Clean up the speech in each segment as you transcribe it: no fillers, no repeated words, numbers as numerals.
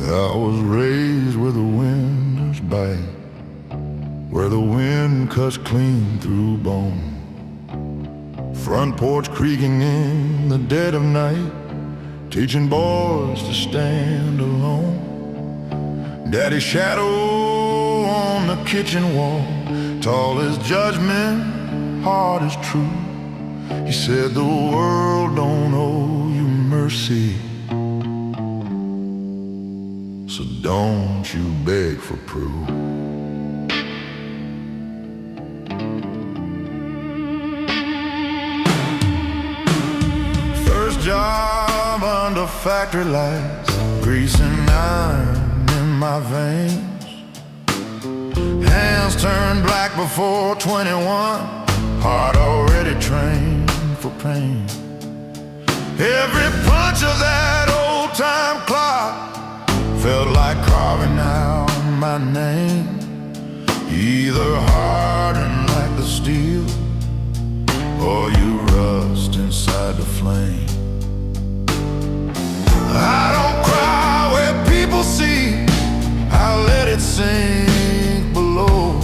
I was raised where the winters bite, where the wind cuts clean through bone. Front porch creaking in the dead of night, teaching boys to stand alone. Daddy's shadow on the kitchen wall, tall as judgment, hard as true. He said the world don't owe you mercy, so don't you beg for proof. First job under factory lights, greasing iron in my veins. Hands turned black before 21, heart already trained for pain. Every punch of that old-time clock felt like carving out my name. Either harden like the steel, or you rust inside the flame. I don't cry where people see, I let it sink below.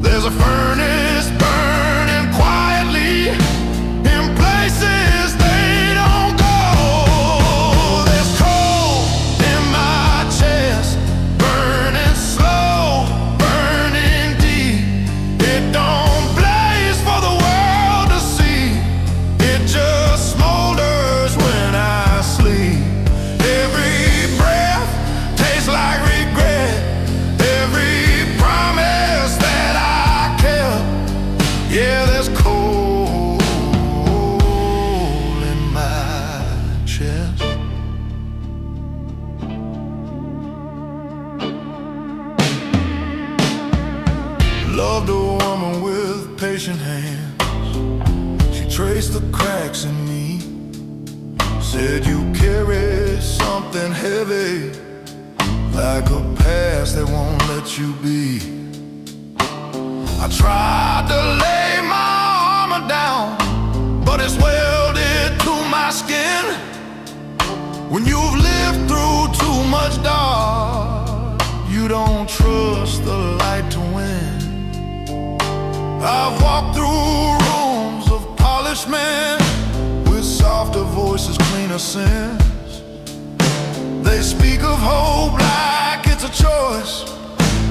There's a furnace burning quietly in places they don't go. There's coal in my chest, burning slow, burning deep. It don't blaze for the world to see, it just smolders when I sleep. Every breath tastes like regret, every promise that I kept. Yeah, there's coal in my chest. Loved a woman with patient hands. She traced the cracks in me, said you carry something heavy, like a past that won't let you be. I tried to lay my armor down, but it's welded to my skin. When you've lived through too much dark, you don't trust the light to win. I've walked through rooms of polished men with softer voices, cleaner sins. They speak of hope like it's a choice,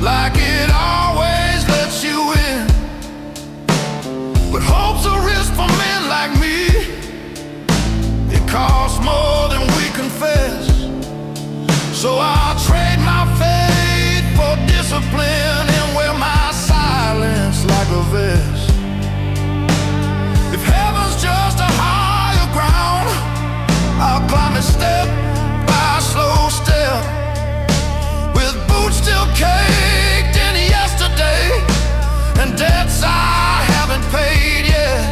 like it always lets you in. But hope's a risk for men like me. It costs more than we confess, so I'll trade my faith for discipline and wear my silence like a vest. If heaven's just a higher ground, I'll climb it step by slow step, with boots still caked in yesterday and debts I haven't paid yet.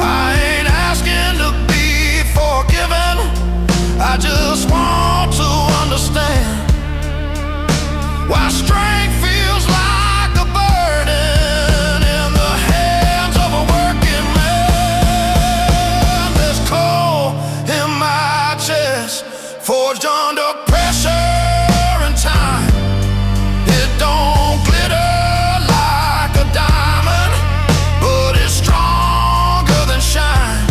I ain't asking to be forgiven, I just want to understand why strength feels like a burden in the hands of a working man. There's coal in my chest, forged under pressure and time. It don't glitter like a diamond, but it's stronger than shine.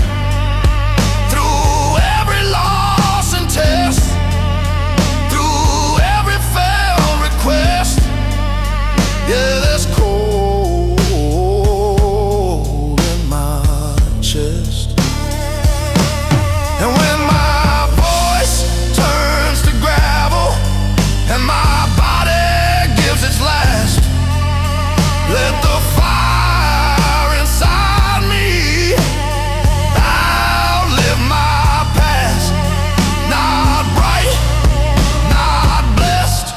Through every loss and test, through every failed request, yeah, there's coal in my chest. And when my voice turns to gravel and my body gives its last, let the fire inside me outlive my past. Not bright, not blessed,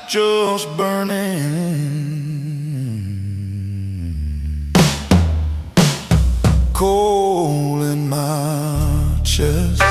just burning. Coal in my chest.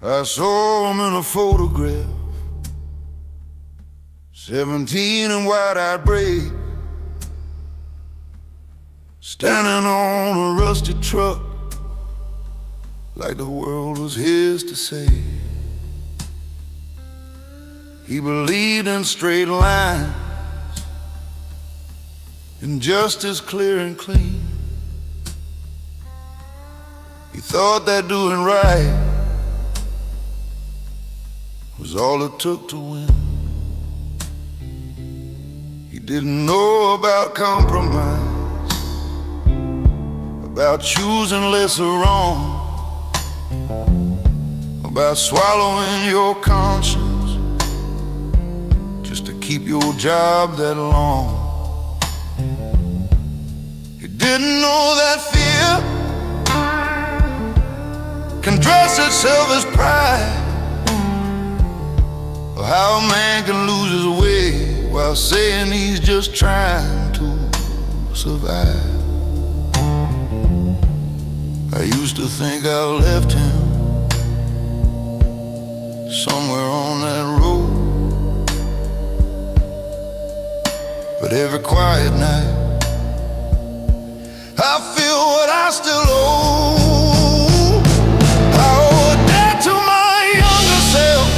I saw him in a photograph, 17 and wide-eyed brave, standing on a rusty truck, like the world was his to save. He believed in straight lines, in justice clear and clean. He thought that doing right was all it took to win. He didn't know about compromise, about choosing lesser wrong, about swallowing your conscience just to keep your job that long. He didn't know that fear can dress itself as pride, or how a man can lose his way while saying he's just trying to survive. I used to think I left him somewhere on that road, but every quiet night I feel what I still owe. I owe a debt to my younger self,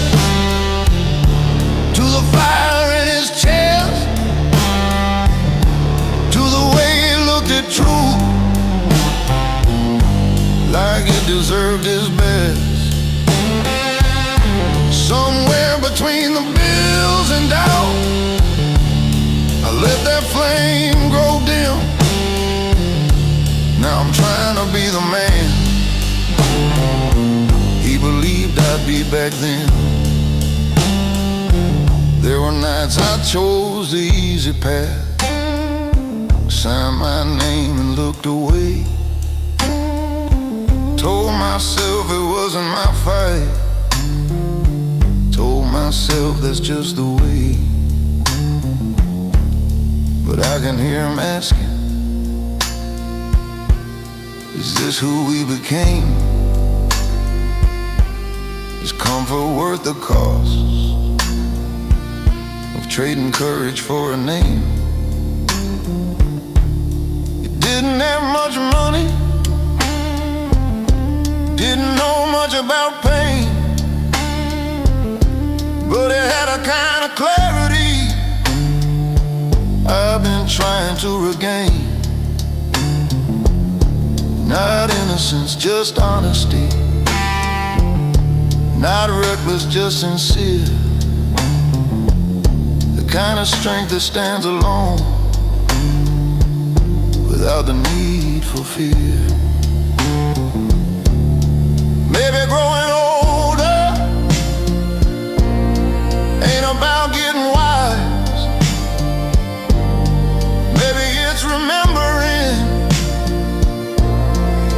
to the fire in his chest, to the way he looked at truth like it deserved his best. Somewhere between the bills and doubt, I let that flame grow dim. Now I'm trying to be the man he believed I'd be back then. There were nights I chose the easy path, signed my name and looked away, told myself it wasn't my fight, told myself that's just the way. But I can hear him asking, is this who we became? Is comfort worth the cost of trading courage for a name? You didn't have much money, didn't know much about pain, but it had a kind of clarity I've been trying to regain. Not innocence, just honesty, not reckless, just sincere, the kind of strength that stands alone without the need for fear. Maybe growing older ain't about getting wise. Maybe it's remembering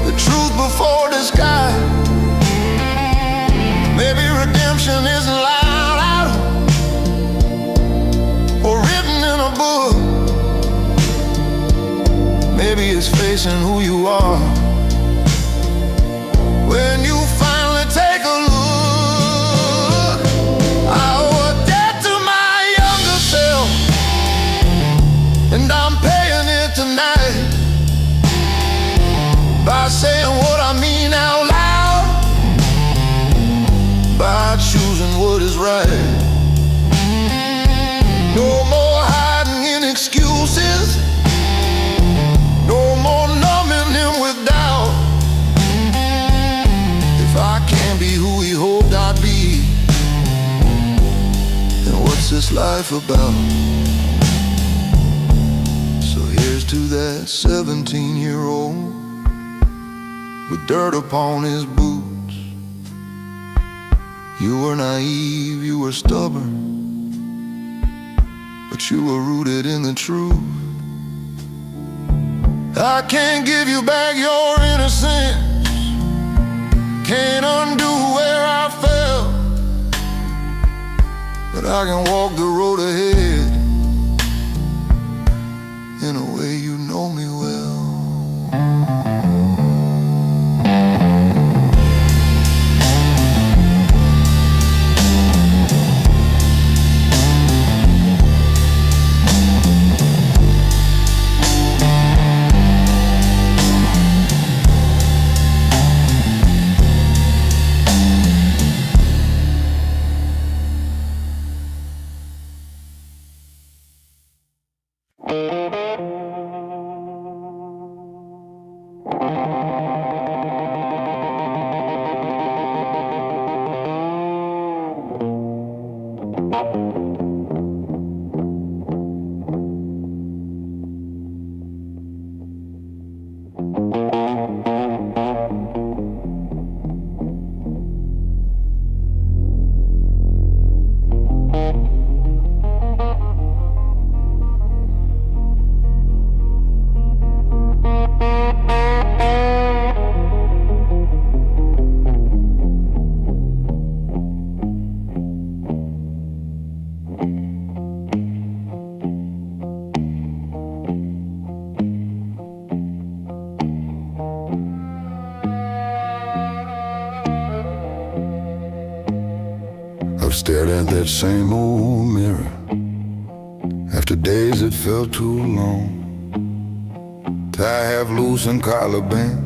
the truth before disguise. Maybe redemption isn't loud out or written in a book. Maybe it's facing who you are when you finally take a look. I owe a debt to my younger self, and I'm paying it tonight by saying what I mean out loud, by choosing what is right. No more hiding in excuses, no more numbing him with doubt. If I can't be who he hoped I'd be, then what's this life about? So here's to that 17-year-old with dirt upon his boots. You were naive, you were stubborn, but you were rooted in the truth. I can't give you back your innocence, can't undo where I fell, but I can walk the road ahead in a way you know me well. stared at that same old mirror after days that felt too long. Tie half loose and collar bent,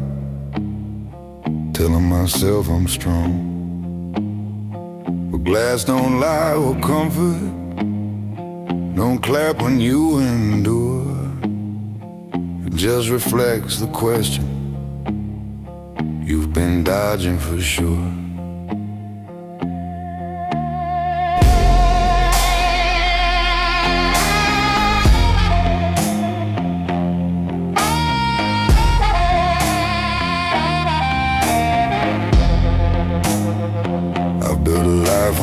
telling myself I'm strong. But glass don't lie or comfort, don't clap when you endure. It just reflects the question you've been dodging for sure.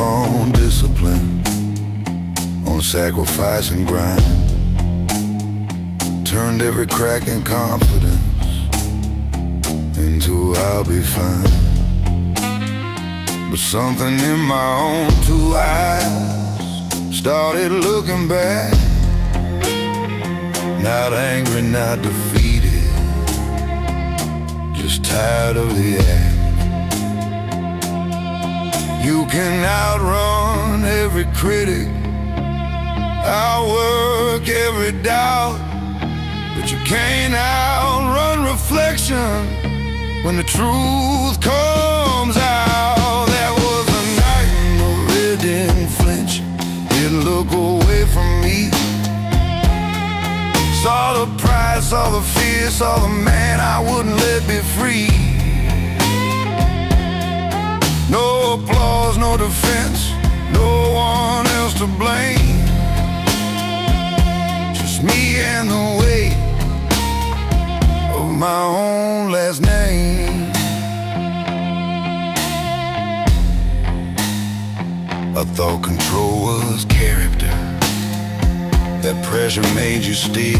On discipline, on sacrifice and grind, turned every crack in confidence into I'll be fine. But something in my own two eyes started looking back, not angry, not defeated, just tired of the act. You can outrun every critic, outwork every doubt, but you can't outrun reflection when the truth comes out. That was a night when the red didn't flinch, didn't look away from me. Saw the pride, saw the fear, saw the man I wouldn't let be free. No applause, no defense, no one else to blame, just me and the weight of my own last name. I thought control was character, that pressure made you steal,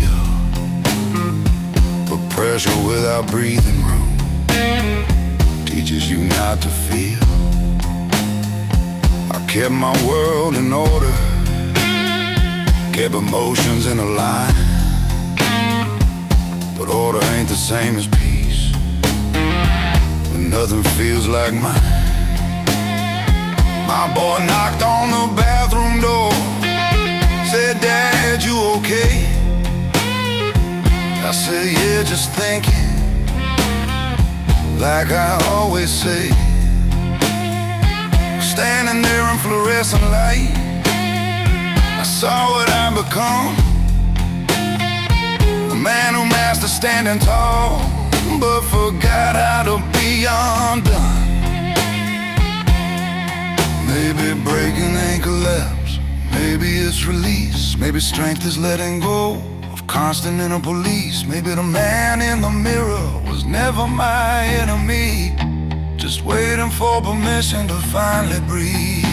but pressure without breathing room teaches you not to feel. I kept my world in order, kept emotions in a line, but order ain't the same as peace when nothing feels like mine. My boy knocked on the bathroom door, said, "Dad, you okay?" I said, "Yeah, just thinking," like I always say. Standing there in fluorescent light, I saw what I'd become, a man who mastered standing tall, but forgot how to be undone. Maybe breaking ain't collapse, maybe it's release, maybe strength is letting go of constant inner police. Maybe the man in the mirror was never my enemy, just waiting for permission to finally breathe.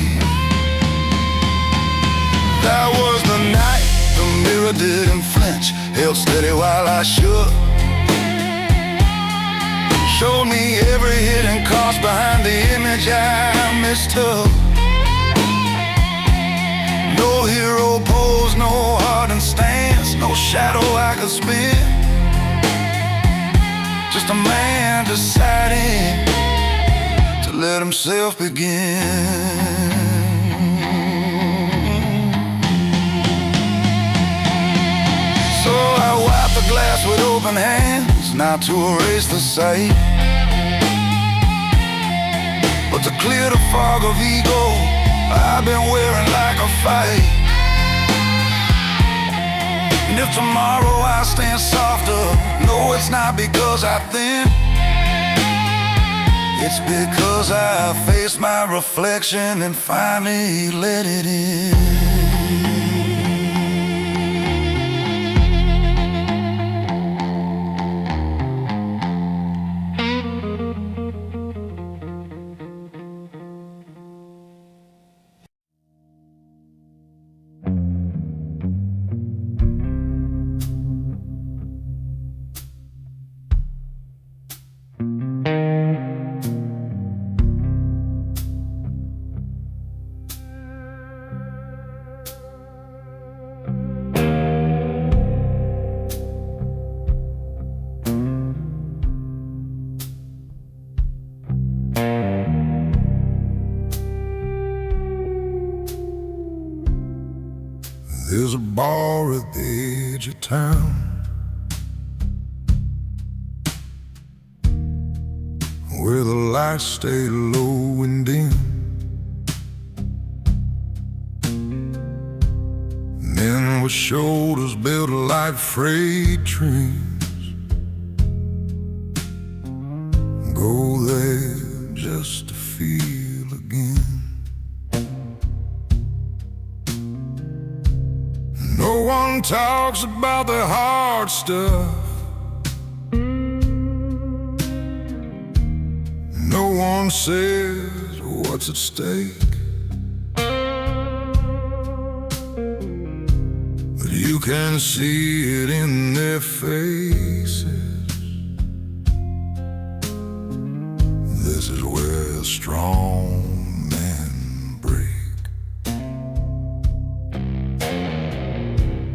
That was the night the mirror didn't flinch, held steady while I shook, showed me every hidden cost behind the image I mistook. No hero pose, no hardened stance, no shadow I could spin, just a man deciding to let himself begin. So I wiped the glass with open hands, not to erase the sight, but to clear the fog of ego I've been wearing like a fight. And if tomorrow I stand softer, no, it's not because I thin, it's because I faced my reflection and finally let it in. There's a bar at the edge of town, where the lights stay low and dim. Men with shoulders built like freight trains go there just to feel again. No one talks about the hard stuff. No one says what's at stake. But you can see it in their faces. This is where strong men break.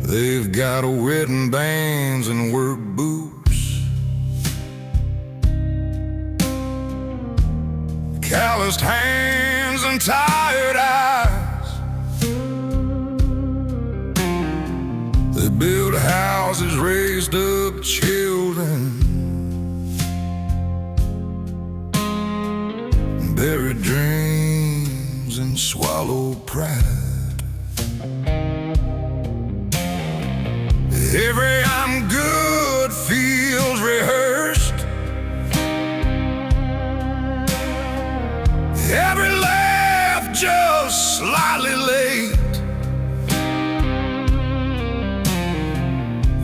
They've got wedding bands and work boots, calloused hands and tired eyes. They build houses, raised up children, buried dreams and swallowed pride. Every I'm good feels rehearsed. Every laugh just slightly late.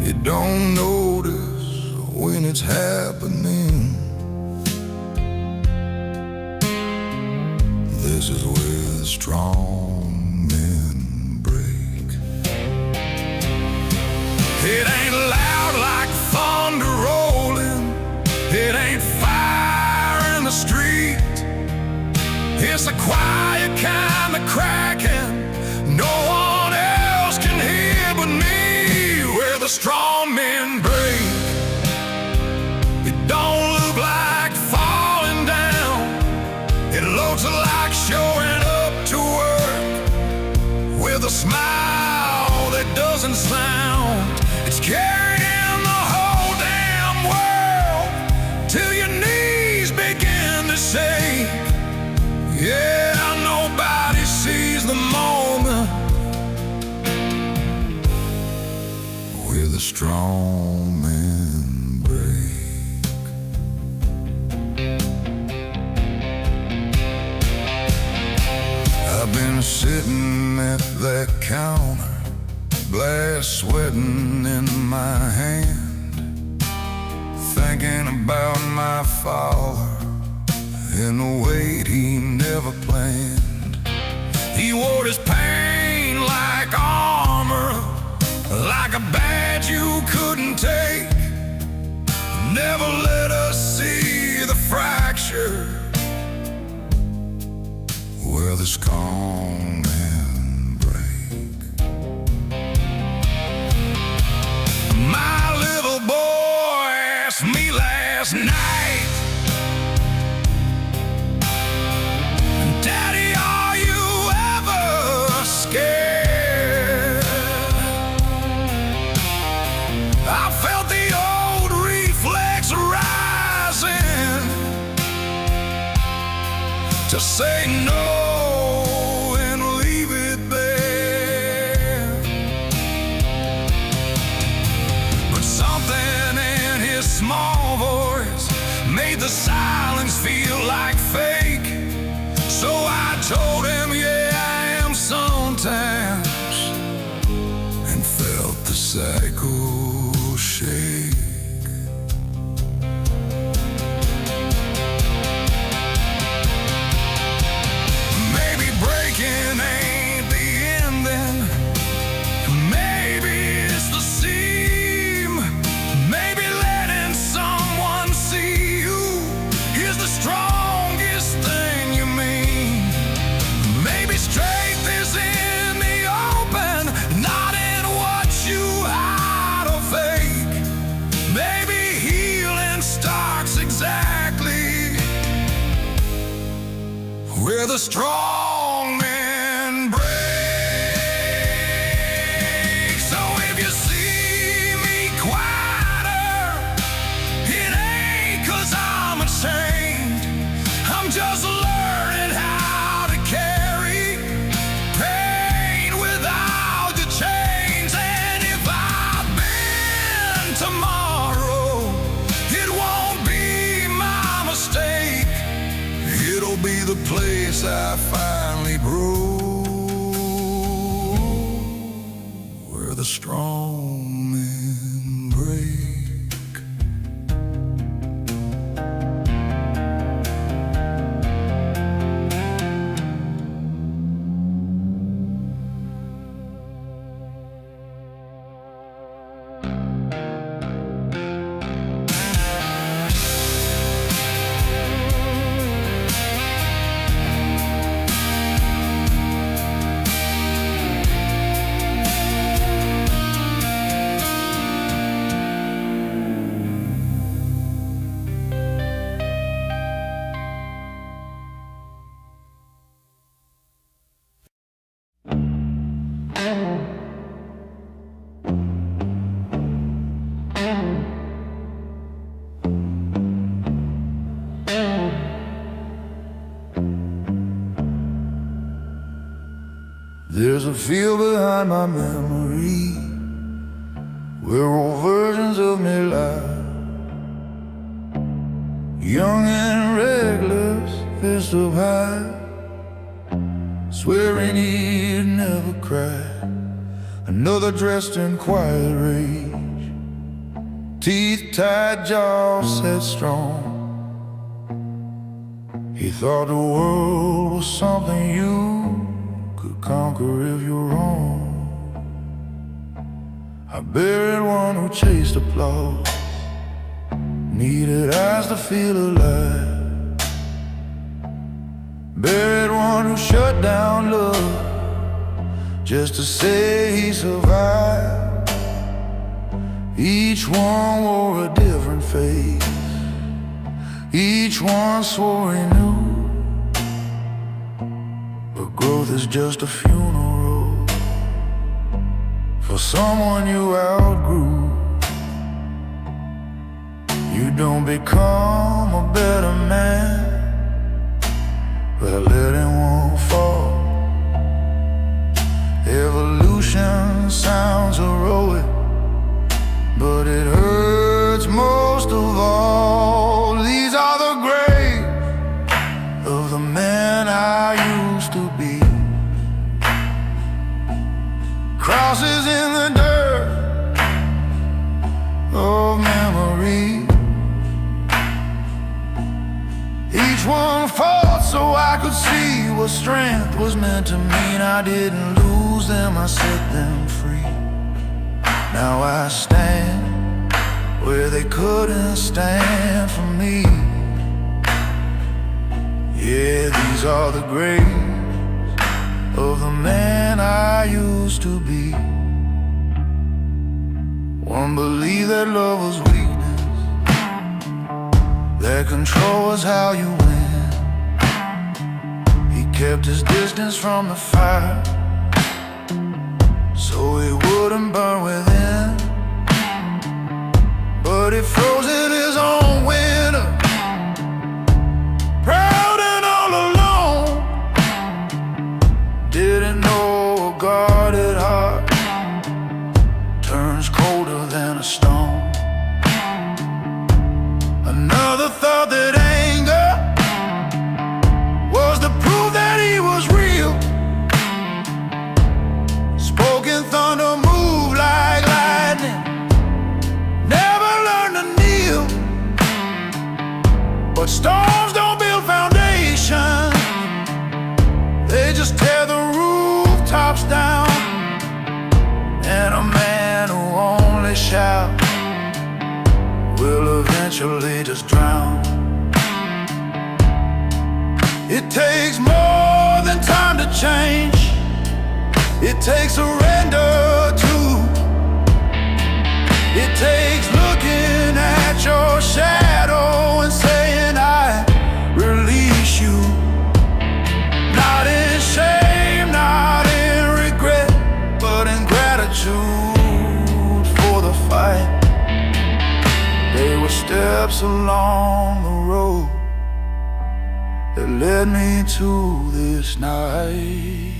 You don't notice when it's happening. This is where the strong men break. It ain't loud like thunder rolling. It ain't fire in the street. It's a quiet kind of cracking no one else can hear but me. Where the strong men break, it don't look like falling down. It looks like showing up to work with a smile that doesn't sound. It's carrying the whole damn world till your knees begin to shake. Yeah, nobody sees the moment where the strong men break. I've been sitting at that counter, glass sweating in my hand, thinking about my father and the weight he never planned. He wore his pain like armor, like a badge you couldn't take. Never let us see the fracture where the strong men break. My little boy asked me last night, Daddy, are you ever scared? I felt the old reflex rising to say no and leave it there. But something in his small voice made the silence feel like fake. So I told him, yeah, I am sometimes, and felt the cycle shake. Maybe breaking ain't the ending. Maybe it's the seam. Maybe letting someone see you is the strongest thing you mean. Maybe strength is in the open, not in what you hide or fake. Maybe healing starts exactly where the strong men break. the place I finally broke, where the strong men break. There's a field behind my memory where old versions of me lie, young and reckless, fist up high, swearing he'd never cry. Another dressed in quiet rage, teeth tight, jaws set strong. He thought the world was something you could conquer if you're wrong. I buried one who chased applause, needed eyes to feel alive. Buried one who shut down love just to say he survived. Each one wore a different face, each one swore he knew. But growth is just a funeral for someone you outgrew. You don't become a better man by letting one fall. Evolution sounds heroic, but it hurts most of all. These are the graves of the men I used to be, crosses in the dirt of memory. Each one fought so I could see what strength was meant to mean. I didn't lose them, I set them free. Now I stand where they couldn't stand for me. Yeah, these are the graves of the man I used to be. One believed that love was weakness, that control was how you win. He kept his distance from the fire so it wouldn't burn within. But he froze in his own winter, proud and all alone. Didn't know a guarded heart turns colder than a stone. Another thought that anger was the proof that he was real. Spoken thunder moved like lightning, never learned to kneel. But storms don't build foundations, they just tear the rooftops down. And a man who only shouts will eventually just drown. It takes more than time to change, it takes surrender too. It takes looking at your shadow and saying I release you. Not in shame, not in regret, but in gratitude for the fight. They were steps along the road that led me to this night.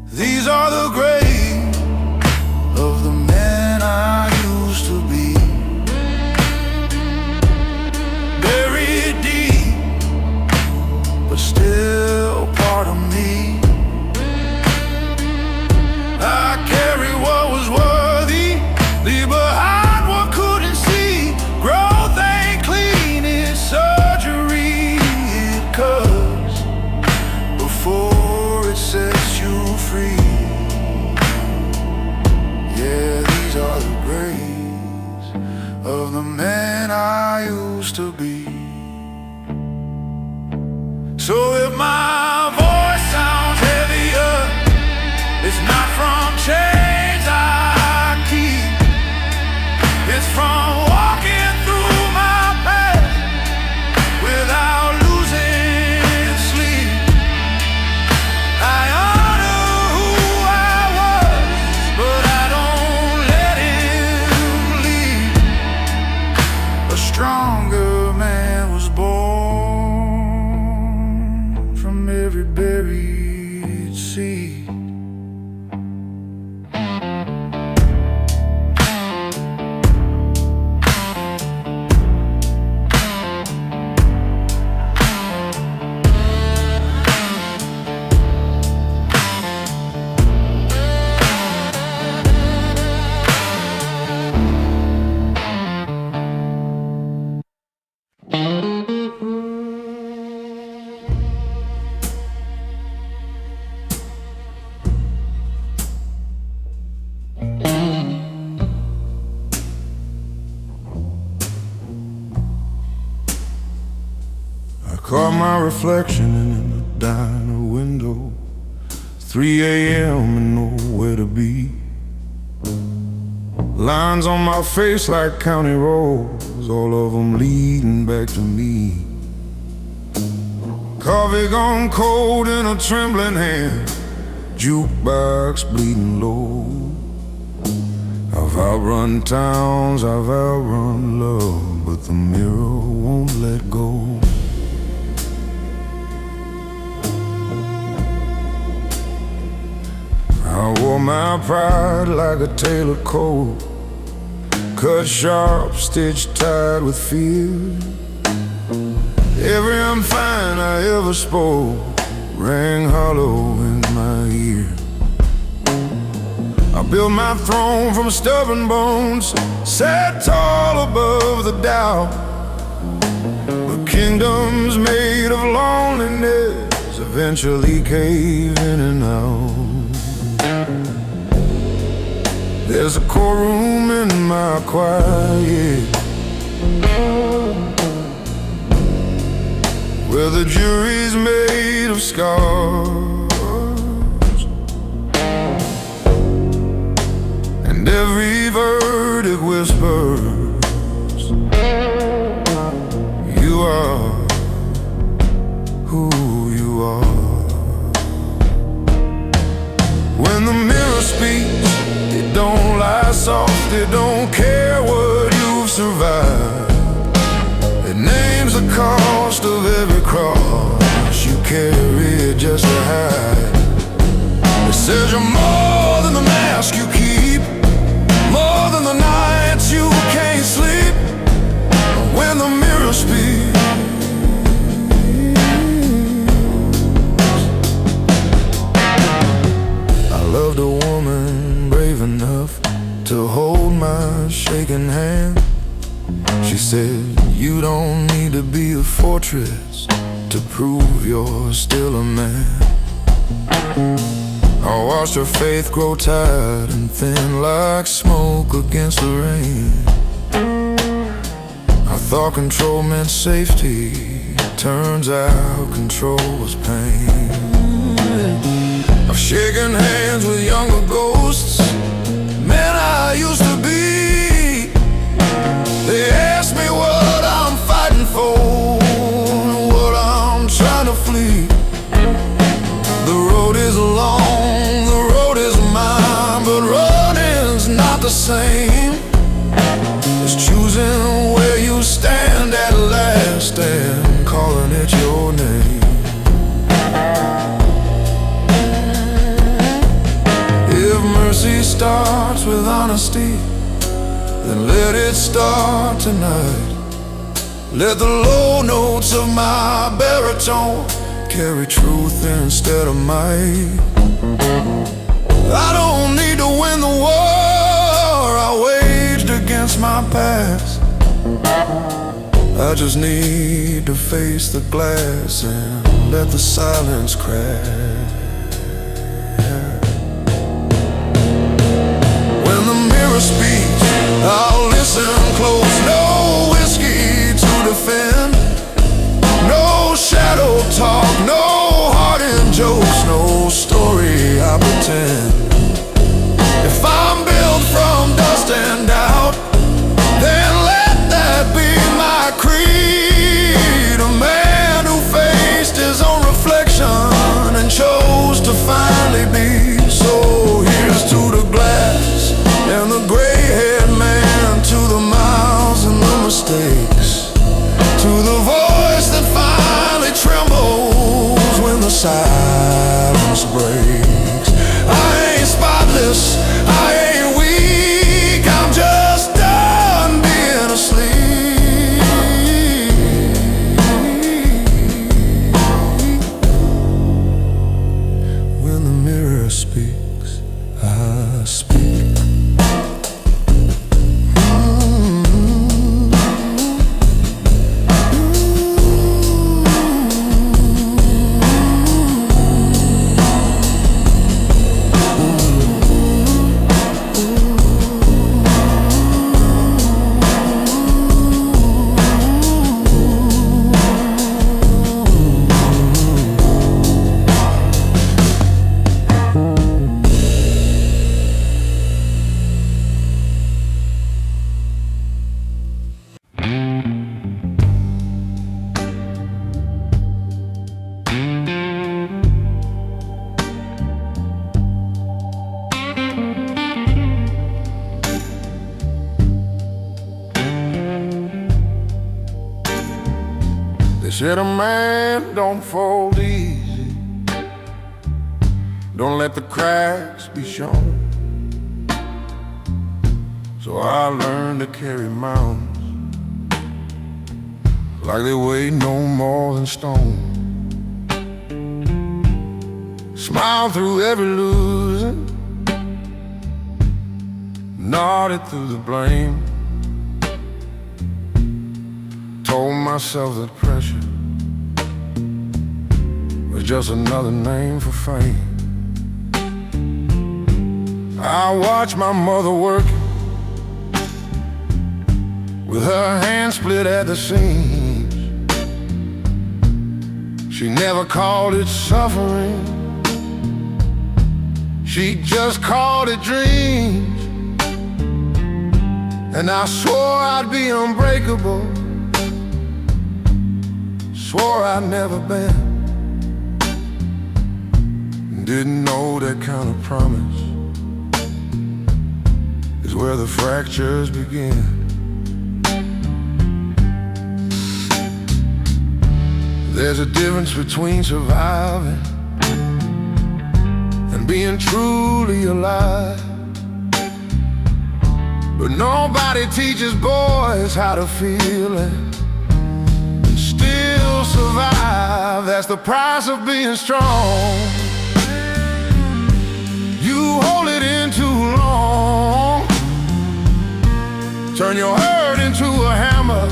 These are the graves of the men I used to be, buried deep but still part of me. I carry what was worthy, leave behind what couldn't see. Growth ain't clean, it's surgery. It cuts before it sets you free. Yeah, these are the graves of the man I used to be. So if my voice sounds heavier, it's not from chains I keep, it's from walking through my path without losing sleep. I honor who I was, but I don't let him leave. A stronger man was born from every buried seed. Caught my reflection in the diner window, 3 a.m. and nowhere to be. Lines on my face like county roads, all of them leading back to me. Coffee gone cold in a trembling hand, jukebox bleeding low. I've outrun towns, I've outrun love, but the mirror won't let go. I wore my pride like a tailored coat, cut sharp, stitched tight with fear. Every I'm fine I ever spoke rang hollow in my ear. I built my throne from stubborn bones, sat tall above the doubt. The kingdoms made of loneliness eventually cave in and out. There's a courtroom in my quiet, where the jury's made of scars, and every verdict whispers, you are who you are. When the mirror speaks, it don't lie soft, it don't care what you've survived. It names the cost of every cross you carry just to hide. It says you're more than the mask you keep, more than the nights you can't sleep. When the mirror speaks, I loved a woman brave enough to hold my shaking hand. She said, you don't need to be a fortress to prove you're still a man. I watched her faith grow tired and thin like smoke against the rain. I thought control meant safety, turns out control was pain. I've shaken hands with younger ghosts, men I used to be. They ask me what I'm fighting for, what I'm trying to flee. The road is long, the road is mine, but running's not the same. It's choosing where you stand at last and calling it your name. If mercy starts with honesty, then let it start tonight. Let the low notes of my baritone carry truth instead of might. I don't need to win the war I waged against my past. I just need to face the glass and let the silence crack. When the mirror speaks, I'll listen close. No whiskey to defend, no shadow talk, no hardened jokes, no story I pretend. If I'm built from dust and doubt, then let that be my creed. A man who faced his own reflection and chose to finally be. So here's to the glass and the gray-haired man, to the miles and the mistakes, to the voice that finally trembles when the silence breaks. I ain't spotless, I ain't weak, I'm just done being asleep. When the mirror speaks, I speak. They said a man don't fold easy, don't let the cracks be shown. So I learned to carry mountains like they weigh no more than stone. Smile through every losing, nodded through the blame. Told myself that pressure was just another name for fame. I watched my mother working with her hands split at the seams. She never called it suffering, she just called it dreams. And I swore I'd be unbreakable, swore I'd never bend. Didn't know that kind of promise is where the fractures begin. There's a difference between surviving and being truly alive. But nobody teaches boys how to feel and still survive. That's the price of being strong. You hold it in too long, turn your hurt into a hammer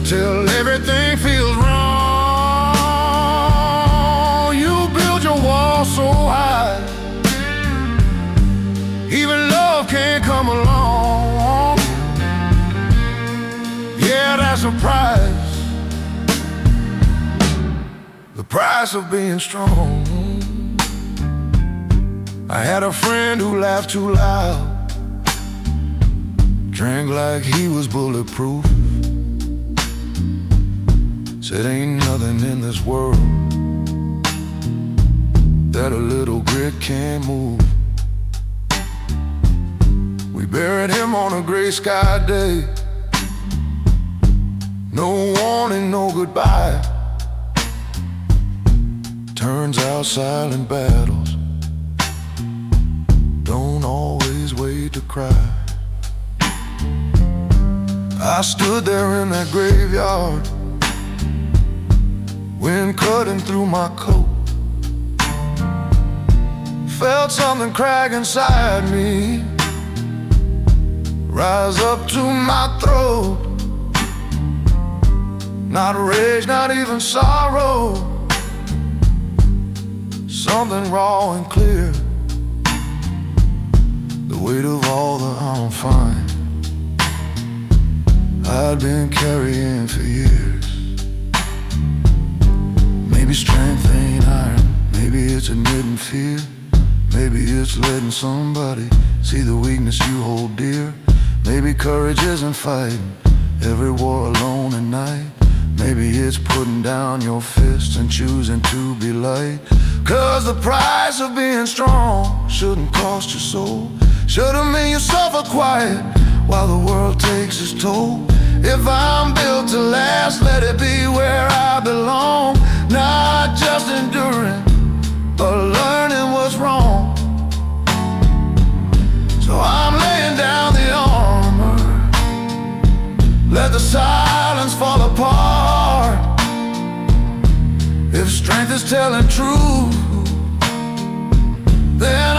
till everything feels wrong. You build your wall so high, even love can't come along. Yeah, that's a price, the price of being strong. I had a friend who laughed too loud, drank like he was bulletproof, said ain't nothing in this world that a little grit can't move. We buried him on a gray sky day, no warning, no goodbye. Turns out silent battles don't always wait to cry. I stood there in that graveyard, wind cutting through my coat. Felt something crack inside me, rise up to my throat. Not rage, not even sorrow, something raw and clear, the weight of all that I'm fine I'd been carrying for years. Maybe strength ain't iron, maybe it's admitting fear, maybe it's letting somebody see the weakness you hold dear. Maybe courage isn't fighting every war alone at night. Maybe it's putting down your fists and choosing to be light. 'Cause the price of being strong shouldn't cost your soul. Should've mean you suffer quiet while the world takes its toll. If I'm built to last, let it be where I belong. Not just enduring, but learning what's wrong. So I'm laying down the armor, let the silence fall apart. If strength is telling truth, then